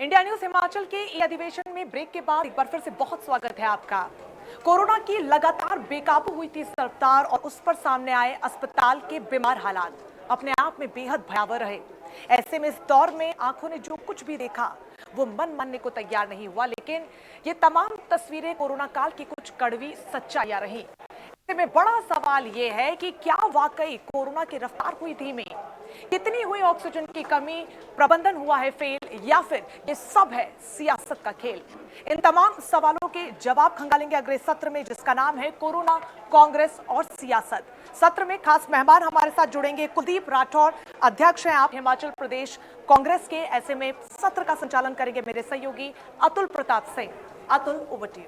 India news Himachal के ई अधिवेशन में ब्रेक के बाद एक बार फिर से बहुत स्वागत है आपका। कोरोना की लगातार बेकाबू हुई थी रफ्तार और उस पर सामने आए अस्पताल के बीमार हालात अपने आप में बेहद भयावह रहे। ऐसे में इस दौर में आंखों ने जो कुछ भी देखा वो मन मानने को तैयार नहीं हुआ, लेकिन ये तमाम तस्वीरें कोरोना काल की कुछ कड़वी सच्चाइयां रही। ऐसे में बड़ा सवाल ये है कि क्या वाकई कोरोना की रफ्तार हुई धीमी, कितनी हुई ऑक्सीजन की कमी, प्रबंधन हुआ है फेल, या फिर ये सब है सियासत का खेल। इन तमाम सवालों के जवाब खंगालेंगे अगले सत्र में, जिसका नाम है कोरोना, कांग्रेस और सियासत। सत्र में खास मेहमान हमारे साथ जुड़ेंगे कुलदीप राठौर, अध्यक्ष हैं आप हिमाचल प्रदेश कांग्रेस के। ऐसे में सत्र का संचालन करेंगे मेरे सहयोगी Atul Pratap Singh. Atul, over to you.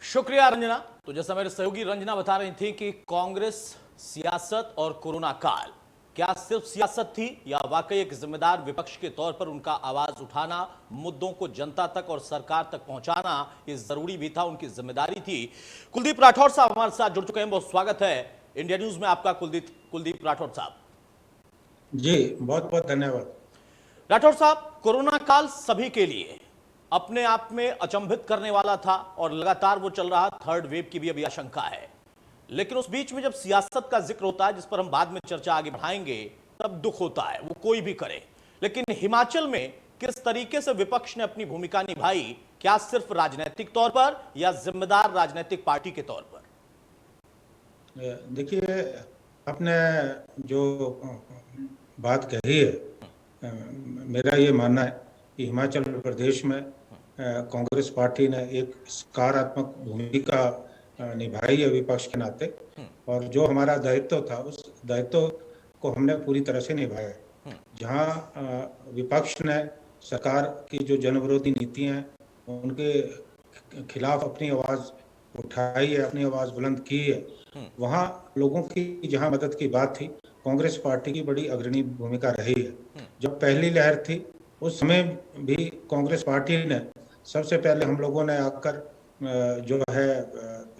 शुक्रिया रंजना। तो जैसा मेरे सहयोगी रंजना बता रही थी कि कांग्रेस, सियासत और कोरोना काल, क्या सिर्फ सियासत थी या वाकई एक जिम्मेदार विपक्ष के तौर पर उनका आवाज उठाना, मुद्दों को जनता तक और सरकार तक पहुंचाना ये जरूरी भी था, उनकी जिम्मेदारी थी। कुलदीप राठौर साहब हमारे साथ जुड़ चुके हैं, बहुत स्वागत है इंडिया न्यूज में आपका। कुलदीप राठौर साहब जी, बहुत बहुत धन्यवाद। राठौर साहब, कोरोना काल सभी के लिए अपने आप में अचंभित करने वाला था और लगातार वो चल रहा, थर्ड वेव की भी अभी आशंका है। लेकिन उस बीच में जब सियासत का जिक्र होता है, जिस पर हम बाद में चर्चा आगे बढ़ाएंगे, तब दुख होता है, वो कोई भी करे। लेकिन हिमाचल में किस तरीके से विपक्ष ने अपनी भूमिका निभाई, क्या सिर्फ राजनीतिक तौर पर या जिम्मेदार राजनीतिक पार्टी के तौर पर? देखिए, आपने जो बात कही है, मेरा ये मानना है कि हिमाचल प्रदेश में कांग्रेस पार्टी ने एक सकारात्मक भूमिका निभाई है विपक्ष के नाते, और जो हमारा दायित्व था उस दायित्व को हमने पूरी तरह से निभाया है। जहां विपक्ष ने सरकार की जो जनविरोधी नीतियां हैं उनके खिलाफ अपनी आवाज उठाई है, अपनी आवाज बुलंद की है, वहां लोगों की जहां मदद की बात थी, कांग्रेस पार्टी की बड़ी अग्रणी भूमिका रही है। जब पहली लहर थी उस समय भी कांग्रेस पार्टी ने सबसे पहले, हम लोगों ने आकर जो है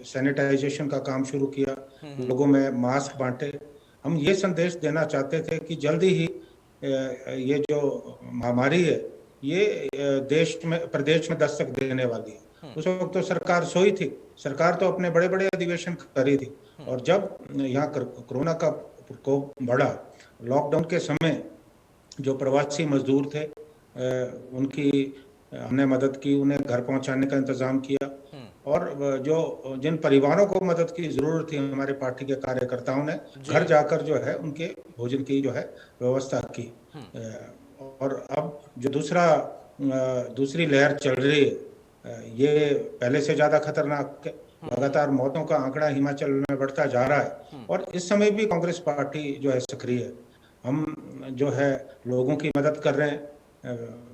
सैनिटाइजेशन का काम शुरू किया, लोगों में मास्क बांटे। हम ये संदेश देना चाहते थे कि जल्दी ही ये जो महामारी है ये देश में, प्रदेश में दस्तक देने वाली है। उस वक्त तो सरकार सोई थी, सरकार तो अपने बड़े बड़े अधिवेशन कर रही थी, और जब यहाँ कोरोना का प्रकोप बढ़ा, लॉकडाउन के समय जो प्रवासी मजदूर थे उनकी हमने मदद की, उन्हें घर पहुंचाने का इंतजाम किया, और जो जिन परिवारों को मदद की जरूरत थी, हमारे पार्टी के कार्यकर्ताओं ने घर जाकर जो है उनके भोजन की जो है व्यवस्था की। और अब जो दूसरी लहर चल रही है, ये पहले से ज्यादा खतरनाक है। लगातार मौतों का आंकड़ा हिमाचल में बढ़ता जा रहा है, और इस समय भी कांग्रेस पार्टी जो है सक्रिय है। हम जो है लोगों की मदद कर रहे हैं।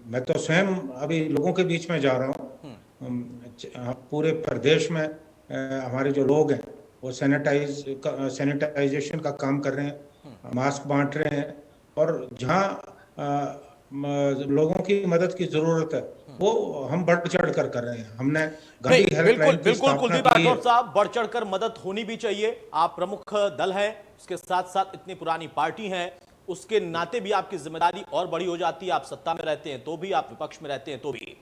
मैं तो स्वयं अभी लोगों के बीच में जा रहा हूँ। पूरे प्रदेश में हमारे जो लोग हैं वो सैनिटाइजेशन का काम कर रहे हैं, मास्क बांट रहे हैं, और जहाँ लोगों की मदद की जरूरत है वो हम बढ़ चढ़ कर रहे हैं। हमने गांधी हेल्पलाइन की स्थापना की है। कुलदीप राठौर साहब, बढ़ चढ़ कर मदद होनी भी चाहिए। आप प्रमुख दल हैं, उसके साथ साथ इतनी पुरानी पार्टी है, उसके नाते भी आपकी जिम्मेदारी और बड़ी हो जाती है। आप सत्ता में रहते हैं तो भी, आप विपक्ष में रहते हैं तो भी।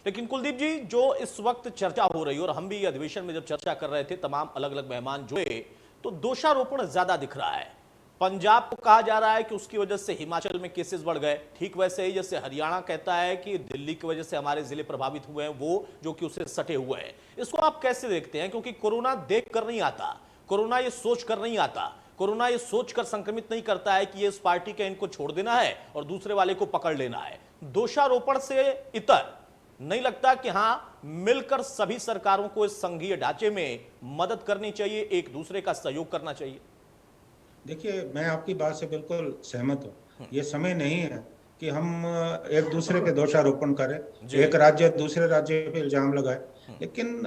लेकिन कुलदीप जी, जो इस वक्त चर्चा हो रही है, और हम भी अधिवेशन में जब चर्चा कर रहे थे, तमाम अलग अलग मेहमान जुड़े, तो दोषारोपण ज्यादा दिख रहा है। पंजाब को कहा जा रहा है कि उसकी वजह से हिमाचल में केसेस बढ़ गए, ठीक वैसे ही जैसे हरियाणा कहता है कि दिल्ली की वजह से हमारे जिले प्रभावित हुए हैं, वो जो कि उससे सटे हुए हैं। इसको आप कैसे देखते हैं? क्योंकि कोरोना देख कर नहीं आता, कोरोना ये सोच कर नहीं आता, कोरोना ये सोचकर संक्रमित नहीं करता है कि ये इस पार्टी के इनको छोड़ देना है और दूसरे वाले को पकड़ लेना है। दोषारोपण से इतर नहीं लगता कि हां, मिलकर सभी सरकारों को इस संघीय ढांचे में मदद करनी चाहिए, एक दूसरे का सहयोग करना चाहिए? देखिए, मैं आपकी बात से बिल्कुल सहमत हूँ। ये समय नहीं है कि हम एक दूसरे पे दोषारोपण करें, एक राज्य दूसरे राज्य पे इल्जाम लगाए। लेकिन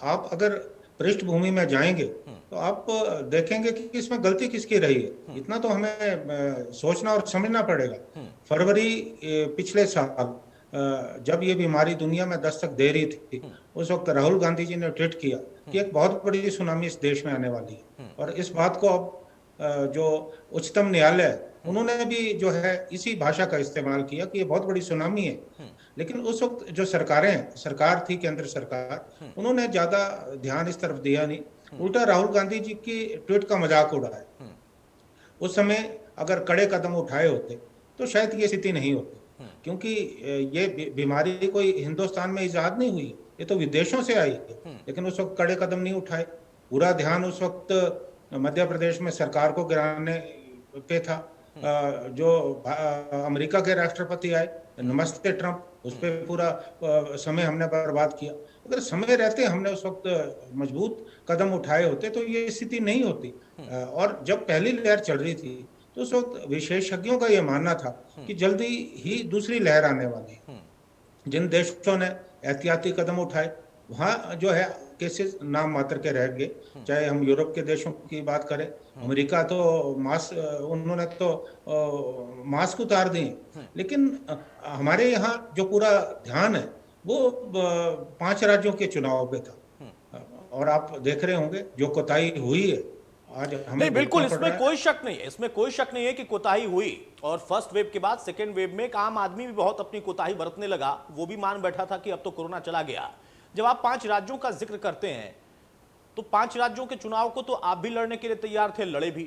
आप अगर पृष्ठभूमि में जाएंगे तो आप देखेंगे कि इसमें गलती किसकी रही है। इतना तो हमें सोचना और समझना पड़ेगा। फरवरी पिछले साल जब ये बीमारी दुनिया में दस्तक दे रही थी, उस वक्त राहुल गांधी जी ने ट्वीट किया कि एक बहुत बड़ी सुनामी इस देश में आने वाली है, और इस बात को अब जो उच्चतम न्यायालय उन्होंने भी जो है इसी भाषा का इस्तेमाल किया कि ये बहुत बड़ी सुनामी है। लेकिन उस वक्त जो सरकार थी, केंद्र सरकार, उन्होंने ज्यादा ध्यान इस तरफ दिया नहीं, उल्टा राहुल गांधी जी की ट्वीट का मजाक उड़ाया। उस समय अगर कड़े कदम उठाए होते तो शायद ये स्थिति नहीं होती, क्योंकि ये बीमारी कोई हिंदुस्तान में इजाद नहीं हुई, ये तो विदेशों से आई है। लेकिन उस वक्त कड़े कदम नहीं उठाए। पूरा ध्यान उस वक्त मध्य प्रदेश में सरकार को गिराने पे था। जो अमेरिका के राष्ट्रपति आए, नमस्ते ट्रंप, उस पर पूरा समय हमने बर्बाद किया। अगर समय रहते हमने उस वक्त मजबूत कदम उठाए होते तो ये स्थिति नहीं होती। और जब पहली लहर चल रही थी तो उस वक्त विशेषज्ञों का ये मानना था कि जल्दी ही दूसरी लहर आने वाली है। जिन देशों ने एहतियाती कदम उठाए वहां जो है केसेस नाम मात्र के रह गए। चाहे हम यूरोप के देशों की बात करें, अमेरिका तो उन्होंने तो मास्क उतार दिए। लेकिन हमारे यहाँ जो पूरा ध्यान है वो 5 राज्यों के चुनाव पे था। और आप देख रहे होंगे जो कोताही हुई है आज हमें नहीं, बिल्कुल, देखना पड़ इसमें रहा है। कोई शक नहीं है, इसमें कोई शक नहीं है कि कोताही हुई। और फर्स्ट वेव के बाद सेकेंड वेव में एक आम आदमी भी बहुत अपनी कोताही बरतने लगा। वो भी मान बैठा था कि अब तो कोरोना चला गया। जब आप 5 राज्यों का जिक्र करते हैं तो 5 राज्यों के चुनाव को तो आप भी लड़ने के लिए तैयार थे, लड़े भी।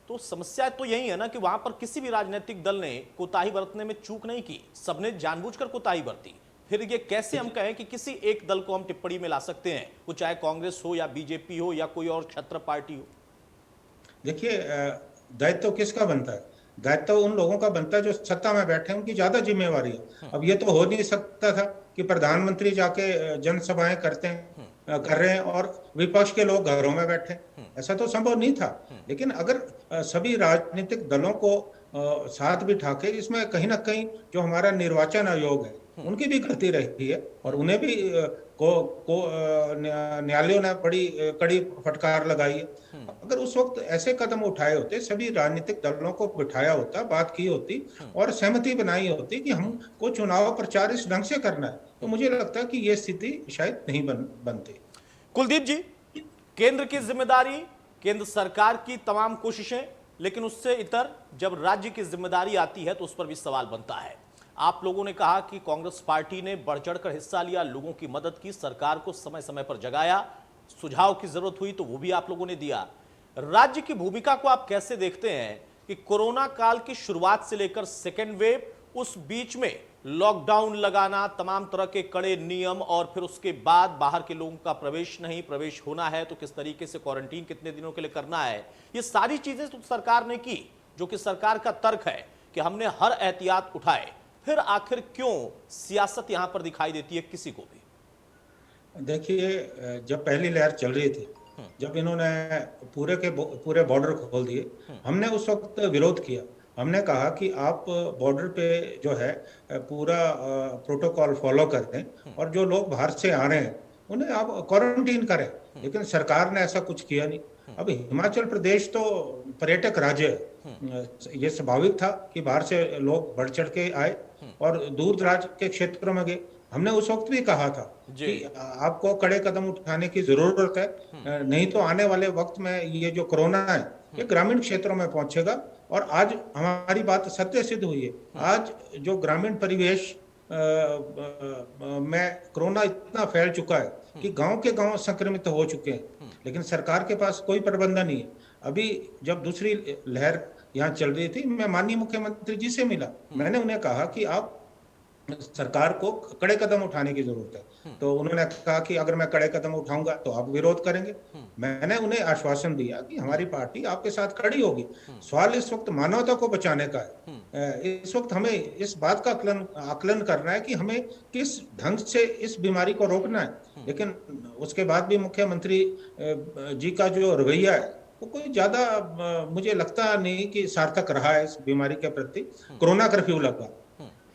तो समस्या तो यही है ना कि वहां पर किसी भी राजनीतिक दल ने कोताही बरतने में चूक नहीं की, सबने जानबूझकर कोताही बरती। फिर ये कैसे हम कहें कि किसी एक दल को हम टिप्पणी में ला सकते हैं, वो चाहे कांग्रेस हो या बीजेपी हो या कोई और क्षत्र पार्टी हो? देखिए, दायित्व किसका बनता है? दायित्व उन लोगों का बनता है जो सत्ता में बैठे हैं, उनकी ज्यादा जिम्मेवारी है। अब ये तो हो नहीं सकता था कि प्रधानमंत्री जाके जनसभाएं कर रहे हैं और विपक्ष के लोग घरों में बैठे। ऐसा तो संभव नहीं था। लेकिन अगर सभी राजनीतिक दलों को साथ बिठा के, इसमें कहीं ना कहीं जो हमारा निर्वाचन आयोग है उनकी भी गलती रही है और उन्हें भी न्यायालयों ने बड़ी कड़ी फटकार लगाई है। अगर उस वक्त ऐसे कदम उठाए होते, सभी राजनीतिक दलों को बिठाया होता, बात की होती और सहमति बनाई होती कि हमको चुनाव प्रचार इस ढंग से करना है, तो मुझे लगता है कि ये स्थिति शायद नहीं बनती। कुलदीप जी, केंद्र की जिम्मेदारी, केंद्र सरकार की तमाम कोशिशें, लेकिन उससे इतर जब राज्य की जिम्मेदारी आती है तो उस पर भी सवाल बनता है। आप लोगों ने कहा कि कांग्रेस पार्टी ने बढ़ चढ़कर हिस्सा लिया, लोगों की मदद की, सरकार को समय समय पर जगाया, सुझाव की जरूरत हुई तो वो भी आप लोगों ने दिया। राज्य की भूमिका को आप कैसे देखते हैं कि कोरोना काल की शुरुआत से लेकर सेकेंड वेव, उस बीच में लॉकडाउन लगाना, तमाम तरह के कड़े नियम, और फिर उसके बाद बाहर के लोगों का प्रवेश नहीं, प्रवेश होना है तो किस तरीके से क्वारंटीन कितने दिनों के लिए करना है, ये सारी चीजें तो सरकार ने की, जो कि सरकार का तर्क है कि हमने हर एहतियात उठाए। फिर आखिर क्यों सियासत यहां पर दिखाई देती है किसी को भी? देखिए, जब पहली लहर चल रही थी, जब इन्होंने पूरे बॉर्डर खोल दिए, हमने उस वक्त विरोध किया। हमने कहा कि आप बॉर्डर पे जो है पूरा प्रोटोकॉल फॉलो करें और जो लोग बाहर से आ रहे हैं उन्हें आप क्वारंटीन करें। लेकिन सरकार ने ऐसा कुछ किया नहीं। अब हिमाचल प्रदेश तो पर्यटक राज्य है, ये स्वाभाविक था कि बाहर से लोग बढ़ चढ़ के आए और दूर दराज के क्षेत्रों में गए। हमने उस वक्त भी कहा था कि आपको कड़े कदम उठाने की जरूरत है, नहीं तो आने वाले वक्त में ये जो कोरोना है ये ग्रामीण क्षेत्रों में पहुंचेगा। और आज हमारी बात सत्य सिद्ध हुई है। आज जो ग्रामीण परिवेश में कोरोना इतना फैल चुका है कि गांव के गांव संक्रमित हो चुके हैं, लेकिन सरकार के पास कोई प्रबंधन नहीं है। अभी जब दूसरी लहर यहाँ चल रही थी, मैं माननीय मुख्यमंत्री जी से मिला, मैंने उन्हें कहा कि आप सरकार को कड़े कदम उठाने की जरूरत है। तो उन्होंने कहा कि अगर मैं कड़े कदम उठाऊंगा तो आप विरोध करेंगे। मैंने उन्हें आश्वासन दिया कि हमारी पार्टी आपके साथ खड़ी होगी। सवाल इस वक्त मानवता को बचाने का है। इस वक्त हमें इस बात का आकलन करना है कि हमें किस ढंग से इस बीमारी को रोकना है। लेकिन उसके बाद भी मुख्यमंत्री जी का जो रवैया है वो कोई ज्यादा मुझे लगता नहीं कि सार्थक रहा है इस बीमारी के प्रति। कोरोना कर्फ्यू लगा।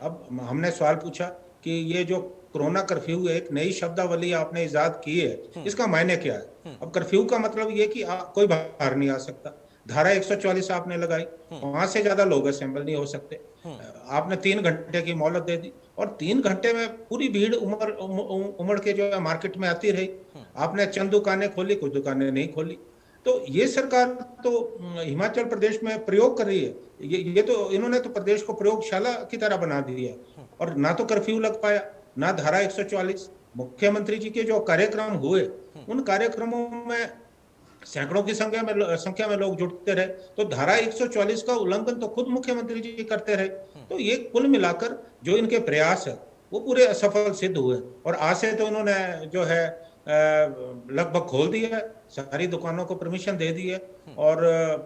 अब हमने सवाल पूछा कि ये जो कोरोना कर्फ्यू है, एक नई शब्दावली आपने इजाद की है, इसका मायने क्या है? अब कर्फ्यू का मतलब ये कि कोई बाहर नहीं आ सकता। धारा 144 आपने लगाई, 5 से ज्यादा लोग असेंबल नहीं हो सकते। आपने 3 घंटे की मोहलत दे दी और 3 घंटे में पूरी भीड़ उमड़ के जो है मार्केट में आती रही। आपने चंद दुकानें खोली, कुछ दुकानें नहीं खोली। तो ये सरकार तो हिमाचल प्रदेश में प्रयोग कर रही है। ये तो इन्होंने तो प्रदेश को प्रयोगशाला की तरह बना दिया है। और ना तो कर्फ्यू लग पाया, ना धारा 144। मुख्यमंत्री जी के जो कार्यक्रम हुए, उन कार्यक्रमों में सैकड़ों की संख्या में लोग जुटते रहे, तो धारा 144 का उल्लंघन तो खुद मुख्यमंत्री जी करते रहे। तो ये कुल मिलाकर जो इनके प्रयास है वो पूरे असफल सिद्ध हुए। और आज से तो इन्होंने जो है लगभग खोल दिया है, सारी दुकानों को परमिशन दे दी है। और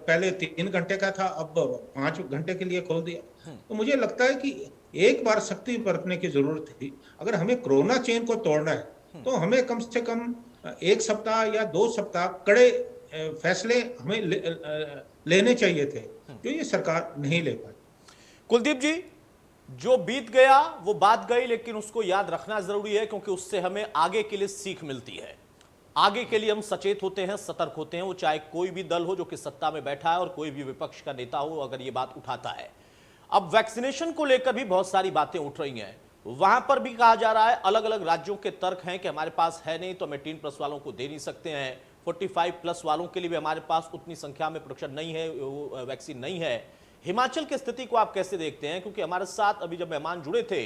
पहले 3 घंटे का था, अब 5 घंटे के लिए खोल दिया। तो मुझे लगता है कि एक बार सख्ती बरतने की जरूरत थी। अगर हमें कोरोना चेन को तोड़ना है तो हमें कम से कम 1 सप्ताह या 2 सप्ताह कड़े फैसले हमें लेने चाहिए थे, जो ये सरकार नहीं ले पाई। कुलदीप जी, जो बीत गया वो बात गई, लेकिन उसको याद रखना जरूरी है, क्योंकि उससे हमें आगे के लिए सीख मिलती है। आगे के लिए हम सचेत होते हैं, सतर्क होते हैं, वो चाहे कोई भी दल हो जो कि सत्ता में बैठा है और कोई भी विपक्ष का नेता हो अगर ये बात उठाता है। अब वैक्सीनेशन को लेकर भी बहुत सारी बातें उठ रही हैं। वहां पर भी कहा जा रहा है, अलग अलग राज्यों के तर्क हैं कि हमारे पास है नहीं तो हम 18+ वालों को दे नहीं सकते हैं, 45+ वालों के लिए भी हमारे पास उतनी संख्या में प्रोडक्शन नहीं है, वैक्सीन नहीं है। हिमाचल की स्थिति को आप कैसे देखते हैं? क्योंकि हमारे साथ अभी जब मेहमान जुड़े थे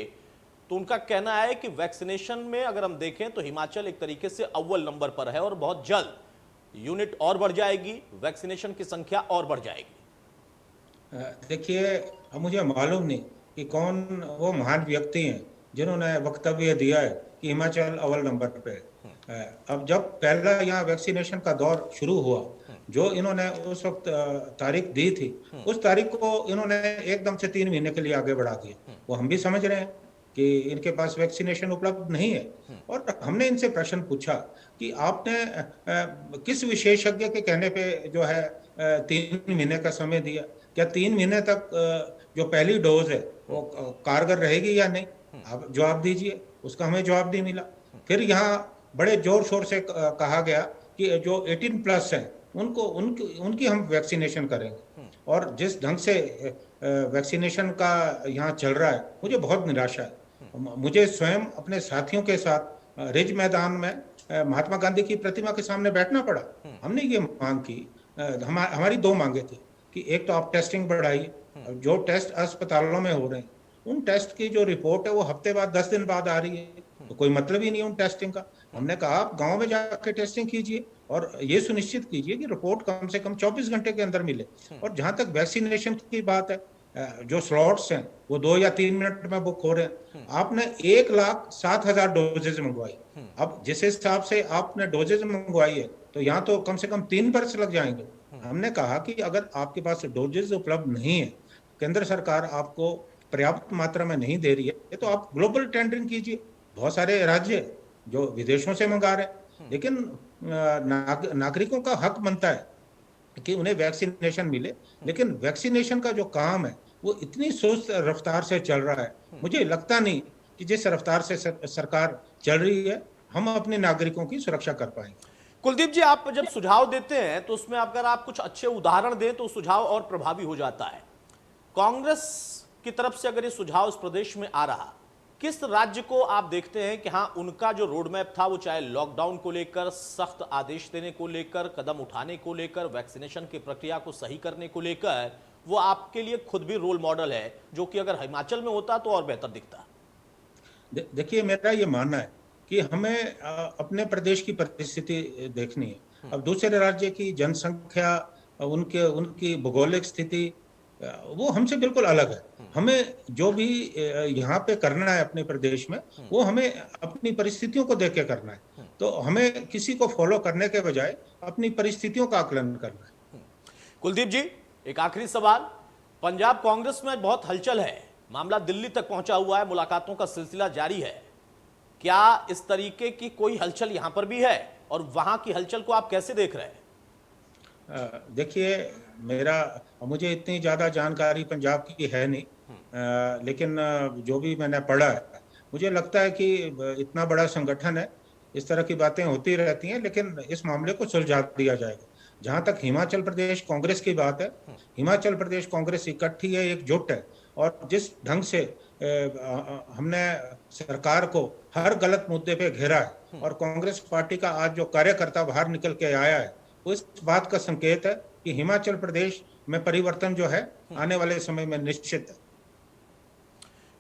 तो उनका कहना है कि वैक्सीनेशन में अगर हम देखें तो हिमाचल एक तरीके से अव्वल नंबर पर है और बहुत जल्द यूनिट और बढ़ जाएगी, वैक्सीनेशन की संख्या और बढ़ जाएगी। देखिए, अब मुझे मालूम नहीं कि कौन वो महान व्यक्ति हैं जिन्होंने वक्तव्य दिया है कि हिमाचल अव्वल नंबर पे है। अब जब पहला यहाँ वैक्सीनेशन का दौर शुरू हुआ, जो इन्होंने उस वक्त तारीख दी थी, उस तारीख को इन्होंने एकदम से 3 महीने के लिए आगे बढ़ा दिया। वो हम भी समझ रहे हैं कि इनके पास वैक्सीनेशन उपलब्ध नहीं है। और हमने इनसे प्रश्न पूछा कि आपने किस विशेषज्ञ के कहने पे जो है 3 महीने का समय दिया? क्या 3 महीने तक जो पहली डोज है वो कारगर रहेगी या नहीं? आप जवाब दीजिए। उसका हमें जवाब नहीं मिला। फिर यहाँ बड़े जोर शोर से कहा गया कि जो 18+ है उनकी हम वैक्सीनेशन करेंगे। और जिस ढंग से वैक्सीनेशन का यहाँ चल रहा है, मुझे बहुत निराशा है। मुझे स्वयं अपने साथियों के साथ रिज मैदान में महात्मा गांधी की प्रतिमा के सामने बैठना पड़ा। हमने ये मांग की, हमारी 2 मांगे थी कि एक तो आप टेस्टिंग बढ़ाइए, जो टेस्ट अस्पतालों में हो रहे हैं उन टेस्ट की जो रिपोर्ट है वो हफ्ते बाद 10 दिन बाद आ रही है, तो कोई मतलब ही नहीं उन टेस्टिंग का। हमने कहा आप गांव में जाकर टेस्टिंग कीजिए और ये सुनिश्चित कीजिए कि रिपोर्ट कम से कम 24 घंटे के अंदर मिले। और जहां तक वैक्सीनेशन की बात है, जो स्लॉट्स हैं वो 2 या 3 मिनट में बुक हो रहे हैं। आपने 1,07,000 डोजेज मंगवाई। अब जिस हिसाब से आपने डोजेज मंगवाई है तो यहाँ तो कम से कम 3 बरस लग जाएंगे। हमने कहा कि अगर आपके पास डोजेज उपलब्ध नहीं है, केंद्र सरकार आपको पर्याप्त मात्रा में नहीं दे रही है, तो आप ग्लोबल टेंडरिंग कीजिए। बहुत सारे राज्य जो विदेशों से मंगा रहे हैं, लेकिन नागरिकों का हक बनता है कि उन्हें वैक्सीनेशन मिले। लेकिन वैक्सीनेशन का जो काम है वो इतनी सुस्त रफ्तार से चल रहा है, मुझे लगता नहीं कि जिस रफ्तार से सरकार चल रही है हम अपने नागरिकों की सुरक्षा कर पाएंगे। कुलदीप जी, आप जब सुझाव देते हैं तो उसमें अगर आप कुछ अच्छे उदाहरण दें तो सुझाव और प्रभावी हो जाता है। कांग्रेस की तरफ से अगर ये सुझाव इस प्रदेश में आ रहा, किस राज्य को आप देखते हैं कि हाँ उनका जो रोड मैप था वो चाहे लॉकडाउन को लेकर, सख्त आदेश देने को लेकर, कदम उठाने को लेकर, वैक्सीनेशन की प्रक्रिया को सही करने को लेकर, वो आपके लिए खुद भी रोल मॉडल है, जो कि अगर हिमाचल में होता तो और बेहतर दिखता? देखिए, मेरा ये मानना है कि हमें अपने प्रदेश की परिस्थिति देखनी है। अब दूसरे राज्य की जनसंख्या, उनकी भौगोलिक स्थिति वो हमसे बिल्कुल अलग है। हमें जो भी यहाँ पे करना है अपने प्रदेश में, वो हमें अपनी परिस्थितियों को देख के करना है। तो हमें किसी को फॉलो करने के बजाय अपनी परिस्थितियों का आकलन करना है। कुलदीप जी, एक आखिरी सवाल। पंजाब कांग्रेस में बहुत हलचल है, मामला दिल्ली तक पहुंचा हुआ है, मुलाकातों का सिलसिला जारी है। क्या इस तरीके की कोई हलचल यहां पर भी है और वहां की हलचल को आप कैसे देख रहे हैं? देखिए, मुझे इतनी ज़्यादा जानकारी पंजाब की है नहीं, लेकिन जो भी मैंने पढ़ा है, मुझे लगता है कि इतना बड़ा संगठन है, इस तरह की बातें होती रहती हैं, लेकिन इस मामले को सुलझा दिया जाएगा। जहाँ तक हिमाचल प्रदेश कांग्रेस की बात है, हिमाचल प्रदेश कांग्रेस इकट्ठी है, एकजुट है। और जिस ढंग से हमने सरकार को हर गलत मुद्दे पे घेरा है और कांग्रेस पार्टी का आज जो कार्यकर्ता बाहर निकल के आया है, वो इस बात का संकेत है कि हिमाचल प्रदेश में परिवर्तन जो है आने वाले समय में निश्चित है।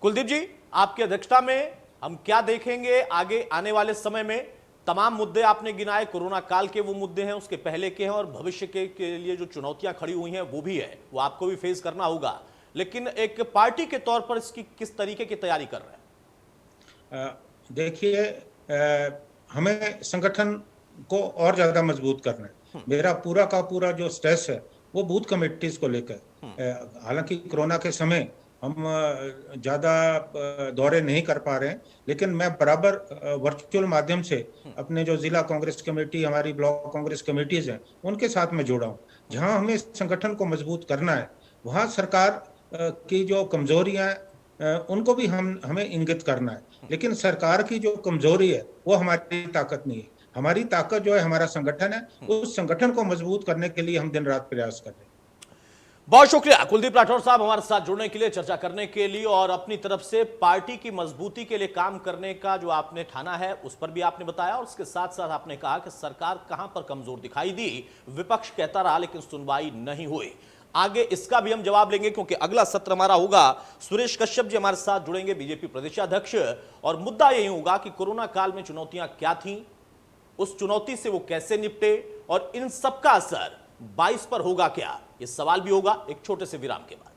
कुलदीप जी, आपकी अध्यक्षता में हम क्या देखेंगे आगे आने वाले समय में? तमाम मुद्दे आपने गिनाए, कोरोना काल के वो मुद्दे हैं, उसके पहले के हैं और भविष्य के लिए जो चुनौतियां खड़ी हुई हैं वो भी है, वो आपको भी फेस करना होगा। लेकिन एक पार्टी के तौर पर इसकी किस तरीके की तैयारी कर रहे हैं? देखिए, हमें संगठन को और ज्यादा मजबूत करना है। मेरा पूरा का पूरा जो स्ट्रेस है वो बूथ कमेटीज को लेकर। हालांकि कोरोना के समय हम ज्यादा दौरे नहीं कर पा रहे हैं, लेकिन मैं बराबर वर्चुअल माध्यम से अपने जो जिला कांग्रेस कमेटी, हमारी ब्लॉक कांग्रेस कमेटीज हैं, उनके साथ में जुड़ा हूं। जहां हमें संगठन को मजबूत करना है, वहां सरकार की जो कमजोरियां उनको भी हमें इंगित करना है। लेकिन सरकार की जो कमजोरी है वो हमारी ताकत नहीं है। हमारी ताकत जो है हमारा संगठन है। उस संगठन को मजबूत करने के लिए हम दिन रात प्रयास कर रहे हैं। बहुत शुक्रिया कुलदीप राठौर साहब हमारे साथ जुड़ने के लिए, चर्चा करने के लिए और अपनी तरफ से पार्टी की मजबूती के लिए काम करने का जो आपने ठाना है उस पर भी आपने बताया। और उसके साथ साथ आपने कहा कि सरकार कहां पर कमजोर दिखाई दी, विपक्ष कहता रहा लेकिन सुनवाई नहीं हुई। आगे इसका भी हम जवाब लेंगे क्योंकि अगला सत्र हमारा होगा। सुरेश कश्यप जी हमारे साथ जुड़ेंगे, बीजेपी प्रदेशाध्यक्ष, और मुद्दा यही होगा कि कोरोना काल में चुनौतियां क्या थी, उस चुनौती से वो कैसे निपटे और इन सबका असर 22 पर होगा क्या, ये सवाल भी होगा एक छोटे से विराम के बाद।